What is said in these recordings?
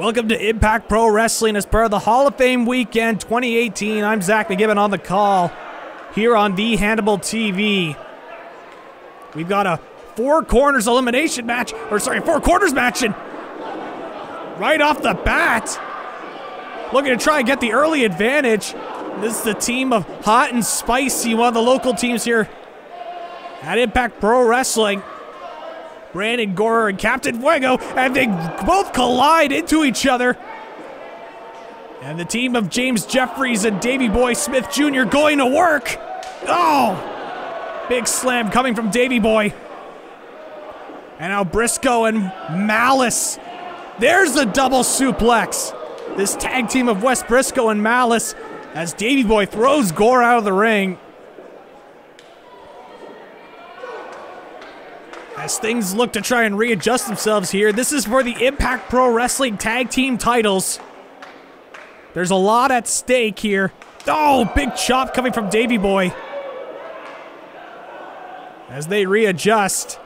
Welcome to Impact Pro Wrestling as part of the Hall of Fame Weekend 2018. I'm Zach McGibbon on the call here on the HANNIBAL TV. We've got a four corners match, and right off the bat, looking to try and get the early advantage. This is the team of Hot and Spicy, one of the local teams here at Impact Pro Wrestling. Brandon Gorer and Captain Fuego, and they both collide into each other. And the team of James Jeffries and Davey Boy Smith Jr. going to work. Oh! Big slam coming from Davey Boy. And now Brisco and Malice. There's the double suplex. This tag team of Wes Brisco and Malice as Davey Boy throws Gore out of the ring. As things look to try and readjust themselves here, this is for the Impact Pro Wrestling Tag Team titles. There's a lot at stake here. Oh, big chop coming from Davey Boy. As they readjust.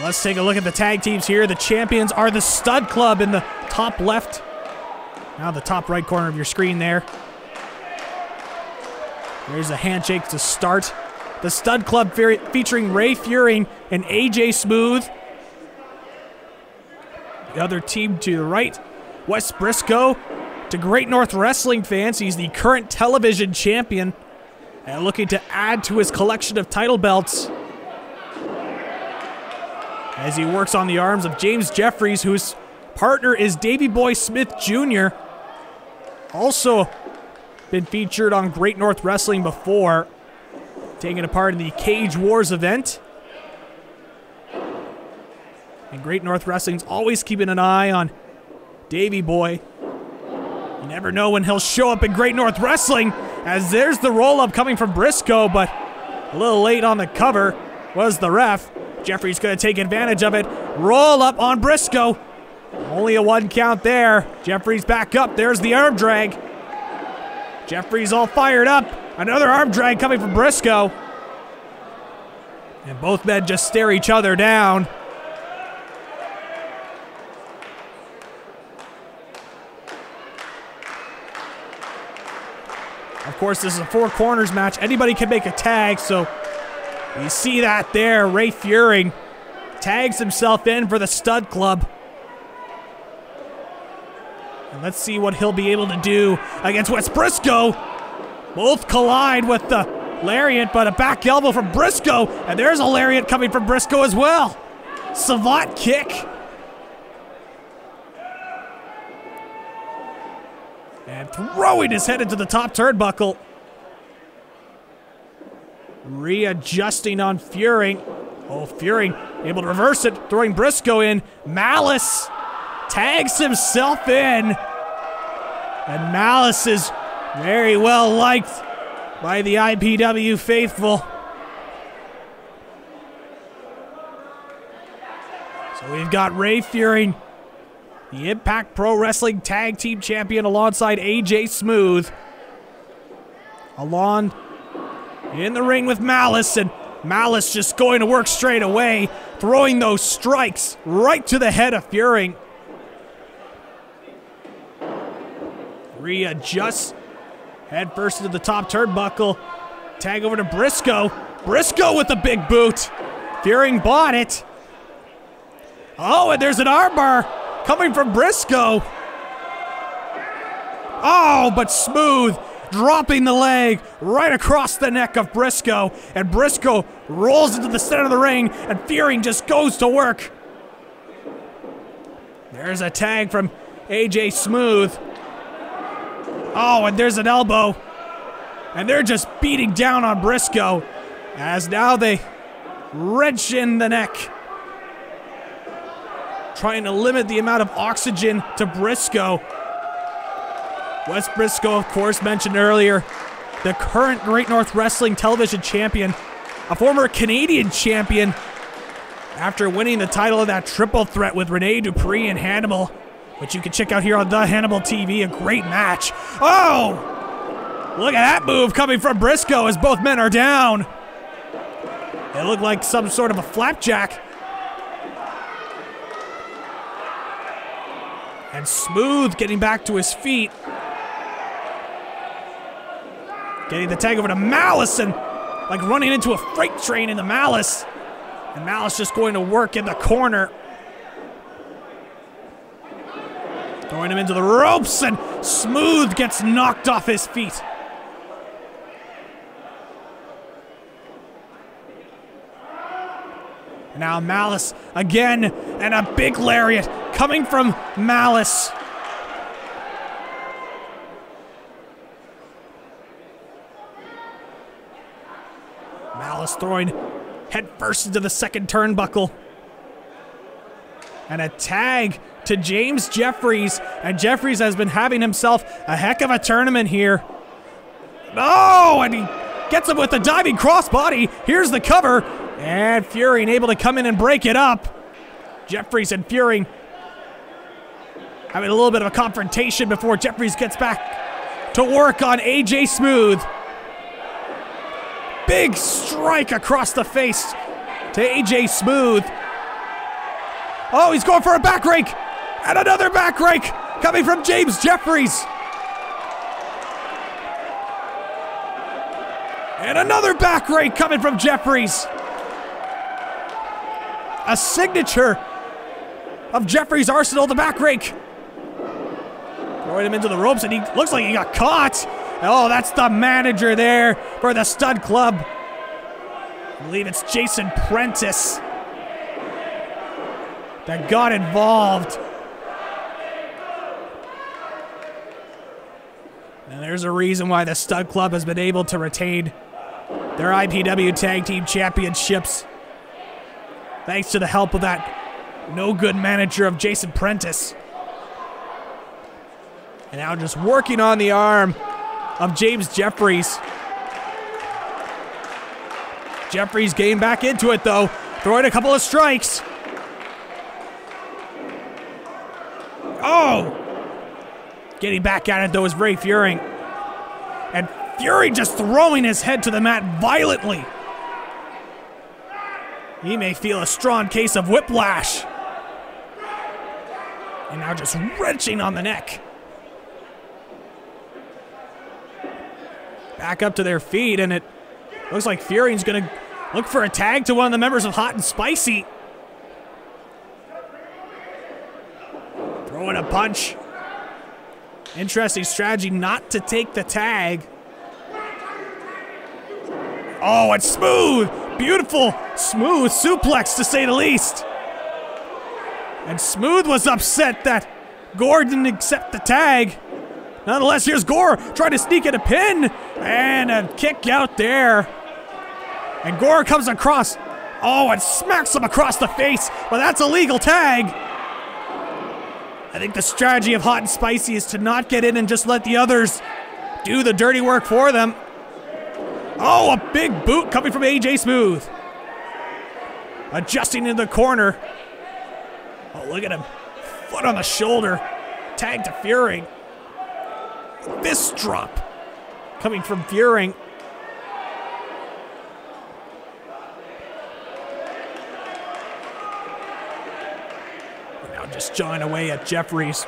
Let's take a look at the tag teams here. The champions are the Stud Club in the top left. Now the top right corner of your screen there. There's a handshake to start. The Stud Club featuring Ray Fury and AJ Smooth. The other team to the right, Wes Brisco. To Great North Wrestling fans, he's the current television champion and looking to add to his collection of title belts as he works on the arms of James Jeffries, whose partner is Davey Boy Smith Jr. Also been featured on Great North Wrestling before, taking a part in the Cage Wars event. And Great North Wrestling's always keeping an eye on Davey Boy. You never know when he'll show up in Great North Wrestling, as there's the roll-up coming from Brisco, but a little late on the cover was the ref. Jeffrey's going to take advantage of it. Roll up on Brisco. Only a one count there. Jeffrey's back up. There's the arm drag. Jeffrey's all fired up. Another arm drag coming from Brisco. And both men just stare each other down. Of course, this is a four corners match. Anybody can make a tag, so you see that there. Ray Fury tags himself in for the Stud Club. And let's see what he'll be able to do against Wes Brisco. Both collide with the lariat, but a back elbow from Brisco. And there's a lariat coming from Brisco as well. Savant kick. And throwing his head into the top turnbuckle. Readjusting on Fury. Oh, Fury able to reverse it, throwing Brisco in. Malice tags himself in. And Malice is very well liked by the IPW faithful. So we've got Ray Fury, the Impact Pro Wrestling Tag Team Champion, alongside AJ Smooth. Alon in the ring with Malice, and Malice just going to work straight away, throwing those strikes right to the head of Fury. Readjusts. Head first into the top turnbuckle. Tag over to Brisco. Brisco with the big boot. Fury bought it. Oh, and there's an armbar coming from Brisco. Oh, but Smooth dropping the leg right across the neck of Brisco. And Brisco rolls into the center of the ring, and Fury just goes to work. There's a tag from AJ Smooth. Oh, and there's an elbow. And they're just beating down on Brisco as now they wrench in the neck, trying to limit the amount of oxygen to Brisco. Wes Brisco, of course, mentioned earlier, the current Great North Wrestling television champion, a former Canadian champion, after winning the title of that triple threat with Rene Dupree and Hannibal, which you can check out here on the HANNIBAL TV. A great match. Oh! Look at that move coming from Brisco as both men are down. It looked like some sort of a flapjack. And Smooth getting back to his feet. Getting the tag over to Malice and like running into a freight train into Malice. And Malice just going to work in the corner. Throwing him into the ropes, and Smooth gets knocked off his feet. Now Malice again, and a big lariat coming from Malice. Malice throwing head first into the second turnbuckle. And a tag to James Jeffries. And Jeffries has been having himself a heck of a tournament here. Oh, and he gets him with a diving crossbody. Here's the cover. And Fury able to come in and break it up. Jeffries and Fury having a little bit of a confrontation before Jeffries gets back to work on AJ Smooth. Big strike across the face to AJ Smooth. Oh, he's going for a back rake. And another back rake coming from James Jeffries. And another back rake coming from Jeffries. A signature of Jeffries' arsenal, the back rake. Throwing him into the ropes, and he looks like he got caught. Oh, that's the manager there for the Stud Club. I believe it's Jason Prentice that got involved. And there's a reason why the Stud Club has been able to retain their IPW Tag Team Championships. Thanks to the help of that no-good manager of Jason Prentice. And now just working on the arm of James Jeffries. Jeffries getting back into it though, throwing a couple of strikes. Oh! Getting back at it though is Ray Fury. And Fury just throwing his head to the mat violently. He may feel a strong case of whiplash. And now just wrenching on the neck. Back up to their feet, and it looks like Fury's gonna look for a tag to one of the members of Hot and Spicy. Throwing a punch. Interesting strategy not to take the tag. Oh, it's Smooth. Beautiful, smooth suplex to say the least. And Smooth was upset that Gore didn't accept the tag. Nonetheless, here's Gore trying to sneak in a pin. And a kick out there. And Gore comes across. Oh, and smacks him across the face. But that's a legal tag. I think the strategy of Hot and Spicy is to not get in and just let the others do the dirty work for them. Oh, a big boot coming from AJ Smooth. Adjusting in the corner. Oh, look at him. Foot on the shoulder. Tag to Fury. Fist drop coming from Fury. Now just jawing away at Jeffries.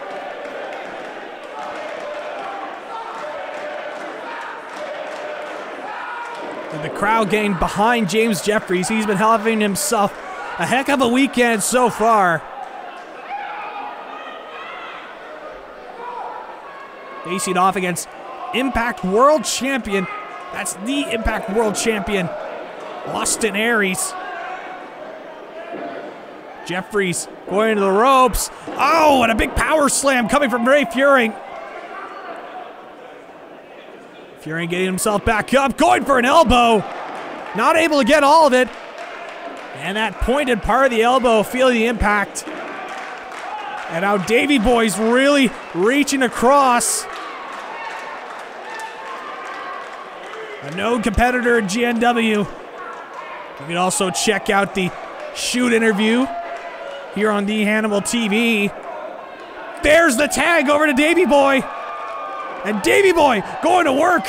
And the crowd getting behind James Jeffries. He's been having himself a heck of a weekend so far. Facing off against Impact World Champion. That's the Impact World Champion, Austin Aries. Jeffries going into the ropes. Oh, and a big power slam coming from Ray Fury. Fury getting himself back up, going for an elbow. Not able to get all of it. And that pointed part of the elbow, feeling the impact. And now Davey Boy's really reaching across. A known competitor in GNW. You can also check out the shoot interview here on the HANNIBAL TV. There's the tag over to Davey Boy. And Davey Boy going to work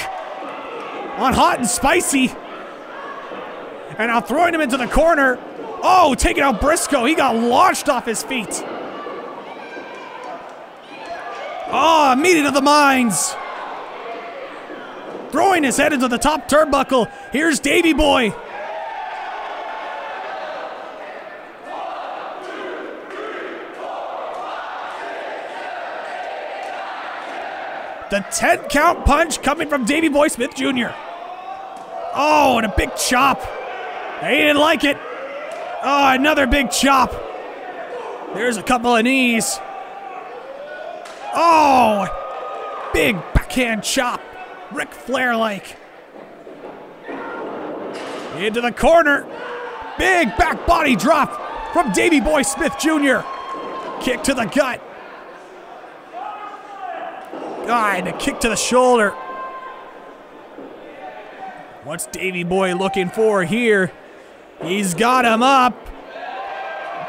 on Hot and Spicy. And now throwing him into the corner. Oh, taking out Brisco. He got launched off his feet. Oh, a meeting of the minds. Throwing his head into the top turnbuckle. Here's Davey Boy. The 10 count punch coming from Davey Boy Smith Jr. Oh, and a big chop. He didn't like it. Oh, another big chop. There's a couple of knees. Oh, big backhand chop. Ric Flair-like. Into the corner. Big back body drop from Davey Boy Smith Jr. Kick to the gut. And a kick to the shoulder. What's Davey Boy looking for here? He's got him up.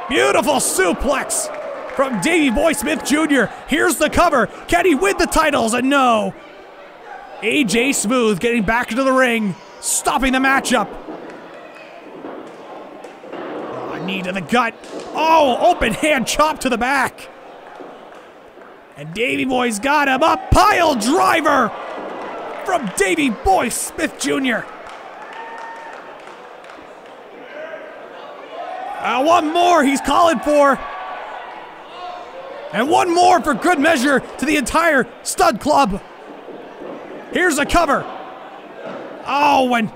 Beautiful suplex from Davey Boy Smith Jr. Here's the cover. Can he win the titles? And no. AJ Smooth getting back into the ring, stopping the matchup. Oh, knee to the gut. Oh, open hand chop to the back. And Davey Boy's got him up. Pile driver from Davey Boy Smith Jr. One more he's calling for. And one more for good measure to the entire stud club. Here's a cover. Oh, and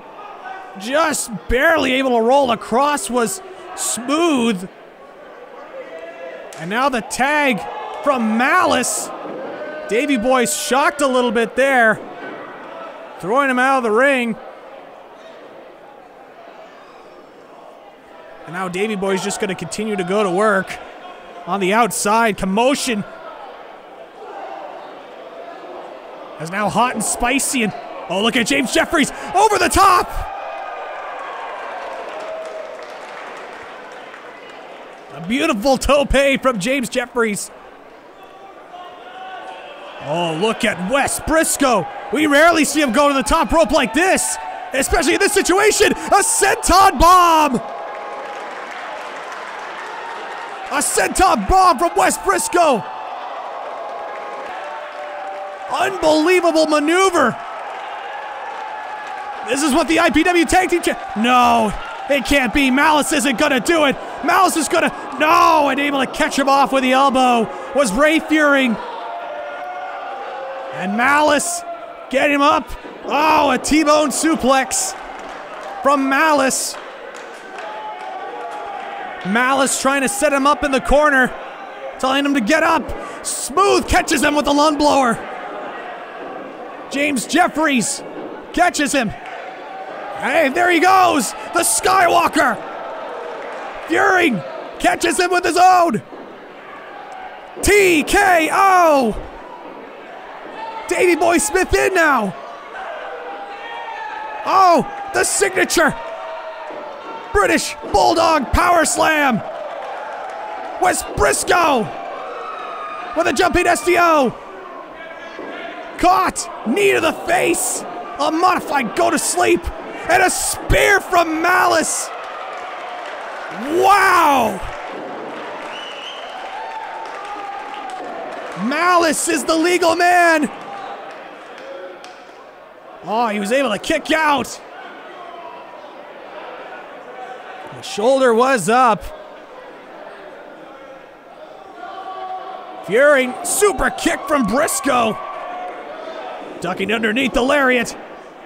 just barely able to roll across was Smooth. And now the tag from Malice. Davey Boy's shocked a little bit there. Throwing him out of the ring. And now Davey Boy's just going to continue to go to work. On the outside, commotion. Is now hot and spicy, and oh, look at James Jeffries over the top. A beautiful tope from James Jeffries. Oh, look at Wes Brisco. We rarely see him go to the top rope like this, especially in this situation. A senton bomb. A senton bomb from Wes Brisco. Unbelievable maneuver. This is what the IPW Tag Team Champion. No, it can't be. Malice isn't gonna do it. Malice is gonna. No, and able to catch him off with the elbow was Ray Fearing. And Malice get him up. Oh, a T-bone suplex from Malice. Malice trying to set him up in the corner, telling him to get up. Smooth catches him with the lung blower. James Jeffries catches him. Hey, there he goes! The Skywalker! Fearing catches him with his own! TKO! Davey Boy Smith in now! Oh, the signature! British Bulldog Power Slam! Wes Brisco! With a jumping STO! Caught! Knee to the face! A modified go to sleep! And a spear from Malice! Wow! Malice is the legal man! Oh, he was able to kick out! The shoulder was up. Fearing super kick from Brisco. Ducking underneath the lariat.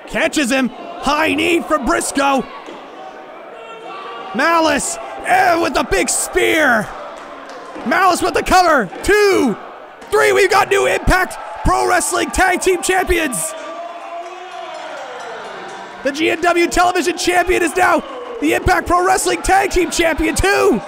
Catches him. High knee from Brisco. Malice with the big spear. Malice with the cover. 2, 3. We've got new Impact Pro Wrestling Tag Team Champions. The GNW Television Champion is now the Impact Pro Wrestling Tag Team Champion too.